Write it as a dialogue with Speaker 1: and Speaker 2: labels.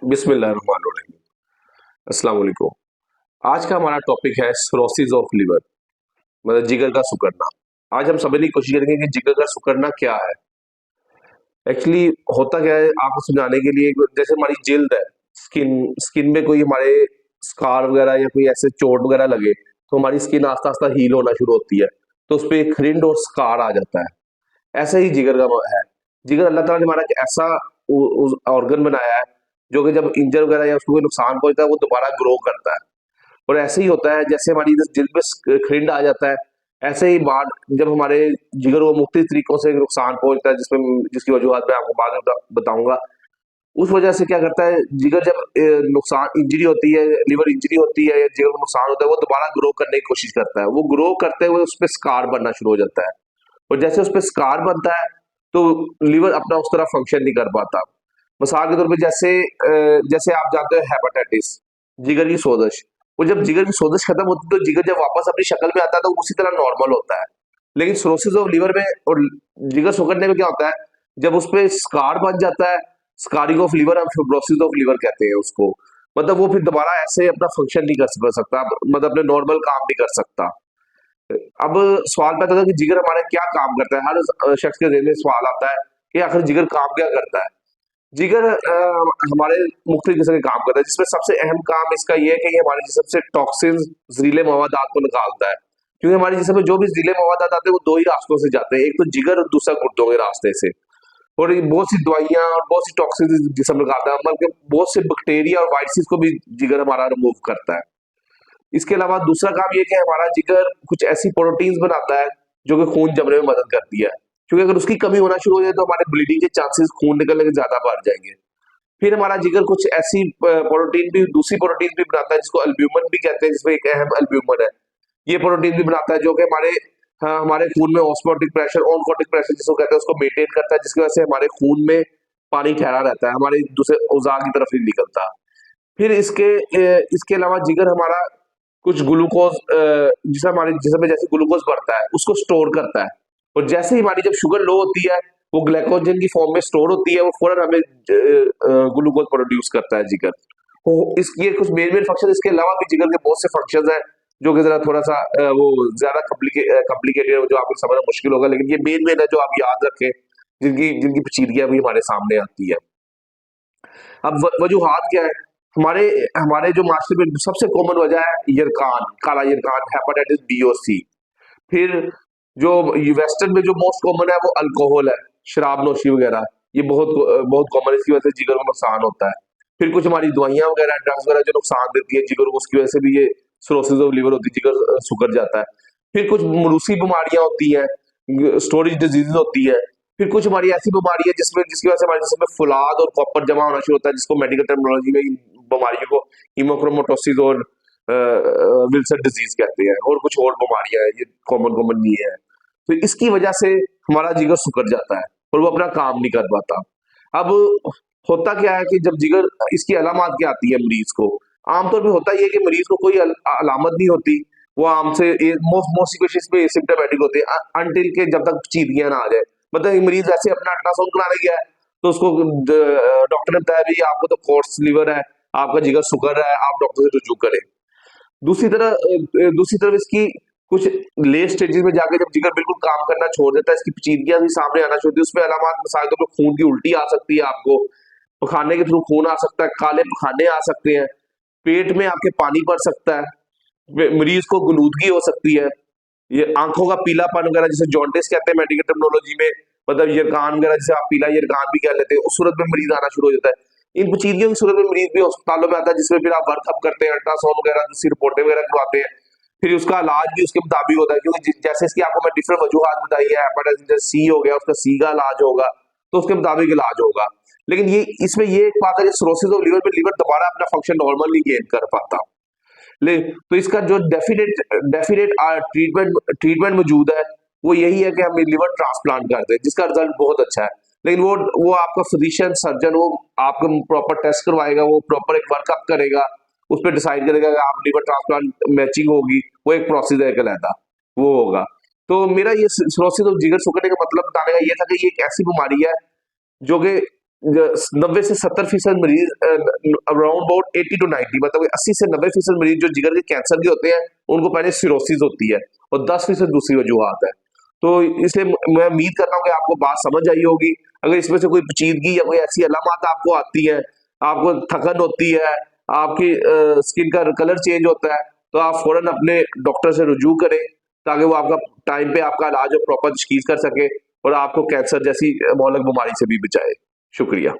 Speaker 1: बिस्मिल्लाहिर्रहमानिर्रहीम। अस्सलाम वालेकुम। आज का हमारा टॉपिक है सिरोसिस ऑफ लिवर, मतलब जिगर का सिकुड़ना। आज हम समझने की कोशिश करेंगे कि जिगर का सिकुड़ना क्या है। एक्चुअली होता क्या है, आपको समझाने के लिए, जैसे हमारी जिल्द है, स्किन स्किन में कोई हमारे स्कार वगैरह या कोई ऐसे चोट वगैरह लगे तो हमारी स्किन आस्ता आस्ता हील होना शुरू होती है, तो उस पर एक रिंड और स्कार आ जाता है। ऐसा ही जिगर का है। जिगर अल्लाह ताला ने हमारा एक ऐसा ऑर्गन बनाया है जो कि जब इंजर वगैरह या उसको कोई नुकसान पहुंचता है वो दोबारा ग्रो करता है। और ऐसे ही होता है, जैसे हमारी जिल्द में खिंड आ जाता है, ऐसे ही बाद जब हमारे जिगर को मुख्तलिफ तरीकों से नुकसान पहुंचता है, जिसकी वजूहत मैं आपको बाद में बताऊंगा। उस वजह से क्या करता है जिगर, जब नुकसान इंजरी होती है, लिवर इंजरी होती है या जिगर को नुकसान होता है, वो दोबारा ग्रो करने की कोशिश करता है। वो ग्रो करते हुए उस पर स्कार बनना शुरू हो जाता है। और जैसे उस पर स्कार बनता है तो लिवर अपना उस तरह फंक्शन नहीं कर पाता। मिसाल के तौर पे, जैसे आप जानते हैं हेपेटाइटिस, जिगर की सोजश। वो जब जिगर की सोजश खत्म होती है तो जिगर जब वापस अपनी शक्ल में आता है तो उसी तरह नॉर्मल होता है। लेकिन सिरोसिस ऑफ लिवर में और जिगर सिकुड़ने में क्या होता है, जब उस पर स्कार बन जाता है, स्कारिंग ऑफ लिवर, हम फिब्रोसिस ऑफ लिवर कहते हैं उसको। मतलब वो फिर दोबारा ऐसे अपना फंक्शन नहीं कर सकता, मतलब अपने नॉर्मल काम नहीं कर सकता। अब सवाल पैदा होता है कि जिगर हमारा क्या काम करता है। हर शख्स के ज़हन में सवाल आता है कि आखिर जिगर काम क्या करता है। जिगर हमारे मुख्तलिफ किस्म के काम करता है, जिसमें सबसे अहम काम इसका ये है कि ये हमारे जिस्म से टॉक्सिन, जहरीले मवादात को निकालता है। क्योंकि हमारे जिस्म में जो भी जहरीले मवादात आते हैं वो दो ही रास्तों से जाते हैं, एक तो जिगर और दूसरा गुर्दों के रास्ते से। और ये बहुत सी दवाइयां और बहुत सी टॉक्सिन जिसम निकालता है, मतलब कि बहुत से बैक्टीरिया और वायरसेस को भी जिगर हमारा रिमूव करता है। इसके अलावा दूसरा काम ये कि हमारा जिगर कुछ ऐसी प्रोटीन्स बनाता है जो कि खून जमने में मदद करती है। क्योंकि अगर उसकी कमी होना शुरू हो जाए तो हमारे ब्लीडिंग के चांसेस खून निकलने के ज्यादा बढ़ जाएंगे। फिर हमारा जिगर कुछ ऐसी प्रोटीन भी, दूसरी प्रोटीन भी बनाता है जिसको अल्ब्यूमिन भी कहते हैं, जिसमें एक अहम अल्ब्यूमिन है। ये प्रोटीन भी बनाता है जो कि हमारे खून में ऑस्मोटिक प्रेशर, ऑनकोटिक प्रेशर जिसको कहते हैं, उसको मेंटेन करता है, जिसकी वजह से हमारे खून में पानी ठहरा रहता है, हमारे दूसरे औजार की तरफ नहीं निकलता। फिर इसके अलावा जिगर हमारा कुछ ग्लूकोज, जिसे हमारे जिसम में जैसे ग्लूकोज बढ़ता है उसको स्टोर करता है। और जैसे ही हमारी जब शुगर लो होती है, वो ग्लाइकोजन की फॉर्म में स्टोर होती है, वो फौरन हमें ग्लूकोज प्रोड्यूस करता है जिगर। तो ये कुछ मेन मेन फंक्शन, इसके अलावा भी जिगर के बहुत से फंक्शन हैं जो कि जरा थोड़ा सा वो ज्यादा कॉम्प्लिकेटेड है, जो आपको समझना मुश्किल होगा, लेकिन ये मेन मेन है जो आप याद रखें, जिनकी जिनकी पेचीदगियां भी हमारे सामने आती है। अब वजूहात क्या है, हमारे हमारे जो मास्टर में सबसे कॉमन वजह है यरकान, काला यरकान, हेपेटाइटिस बी और सी। फिर जो वेस्टर्न में जो मोस्ट कॉमन है वो अल्कोहल है, शराब नोशी वगैरह। ये बहुत बहुत कॉमन है, इसकी वजह से जिगर को नुकसान होता है। फिर कुछ हमारी दवाइयां वगैरह, ड्रग्स वगैरह जो नुकसान देती है जिगर को, उसकी वजह से भी ये सिरोसिस ऑफ लिवर होती है, जिगर सुकर जाता है। फिर कुछ मरूसी बीमारियां होती हैं, स्टोरेज डिजीज होती है। फिर कुछ हमारी ऐसी बीमारी है जिसकी वजह से हमारे जिसम में फुलाद और कॉपर जमा होना शुरू होता है, जिसको मेडिकल टर्मिनोलॉजी में इन बीमारियों को हीमोक्रोमेटोसिस और विल्सन डिजीज कहते हैं। और कुछ और बीमारियां हैं, ये कॉमन कॉमन नहीं है। तो इसकी वजह से हमारा जिगर सुकर जाता है और वो अपना काम नहीं कर पाता। अब होता क्या है कि जब जिगर, इसकी अलामत क्या आती है मरीज को। आमतौर पे होता ये है कि मरीज को कोई अलामत नहीं होती। वो आम से मोस्ट केसेस में एसिम्प्टोमेटिक होते हैं अनटिल के जब तक चीरियां ना आ जाए। मतलब एक मरीज ऐसे अपना अल्ट्रासाउंड कराने गया है तो उसको डॉक्टर ने बताया भी आपको तो कोर्स लीवर है, आपका जिगर शुगर है, आप डॉक्टर से रुजू करें। दूसरी तरफ इसकी कुछ लेट स्टेजेस में जाकर जब जिगर बिल्कुल काम करना छोड़ देता है, इसकी पेचीदगियां भी सामने आना शुरू होती है। उसमें अलामत मिसाल के तौर पर खून की उल्टी आ सकती है, आपको पखाने के थ्रू खून आ सकता है, काले पखाने आ सकते हैं, पेट में आपके पानी पड़ सकता है, मरीज को गलूदगी हो सकती है, ये आंखों का पीलापन वगैरह जिसे जॉन्डिस कहते हैं मेडिकल टर्मिनोलॉजी में, मतलब यरकान वगैरह जिसे आप पीला यरकान भी कह लेते हैं, उस सूरत में मरीज आना शुरू हो जाता है। इन पेचीदगियों की सूरत में मरीज भी अस्पतालों में आता है, जिसमें फिर आप वर्कअप करते हैं, अल्ट्रासाउंड वगैरह, दूसरी रिपोर्टें वगैरह करवाते हैं। फिर उसका इलाज भी उसके मुताबिक होता है, क्योंकि जैसे इसकी आपको मैं डिफरेंट वजूहत बताई है, हेपेटाइटिस सी हो गया, उसका सी का इलाज होगा तो उसके मुताबिक इलाज होगा। लेकिन ये इसमें ये एक बात है कि सिरोसिस ऑफ लिवर में लिवर दोबारा अपना फंक्शन नॉर्मल नहीं गेन कर पाता। ले तो इसका जो डेफिनेट डेफिनेट ट्रीटमेंट ट्रीटमेंट मौजूद है वो यही है कि हम लिवर ट्रांसप्लांट कर दें, जिसका रिजल्ट बहुत अच्छा है। लेकिन वो आपका फिजिशियन सर्जन वो आपको प्रॉपर टेस्ट करवाएगा, वो प्रॉपर एक वर्कअप करेगा, उस पर डिसाइड करेगा कि आप लिवर ट्रांसप्लांट मैचिंग होगी, वो एक प्रोसीजर है कहलाता वो होगा। तो मेरा ये सिरोसिस ऑफ जिगर शुगर का मतलब बताने का ये था कि ये एक ऐसी बीमारी है जो कि 90 से 70% मरीज, अराउंड अबाउट 80 to 90, मतलब 80 से 90% मरीज जो जिगर के कैंसर के होते हैं उनको पहले सिरोसिस होती है और 10% दूसरी वजूहत है। तो इसलिए मैं उम्मीद करता हूँ कि आपको बात समझ आई होगी। अगर इसमें से कोई पेचीदगी या कोई ऐसी अलामत आपको आती है, आपको थकन होती है, आपकी स्किन का कलर चेंज होता है, तो आप फौरन अपने डॉक्टर से रुजू करें ताकि वो आपका टाइम पे आपका इलाज और प्रॉपर तशखीस कर सके और आपको कैंसर जैसी भयानक बीमारी से भी बचाए। शुक्रिया।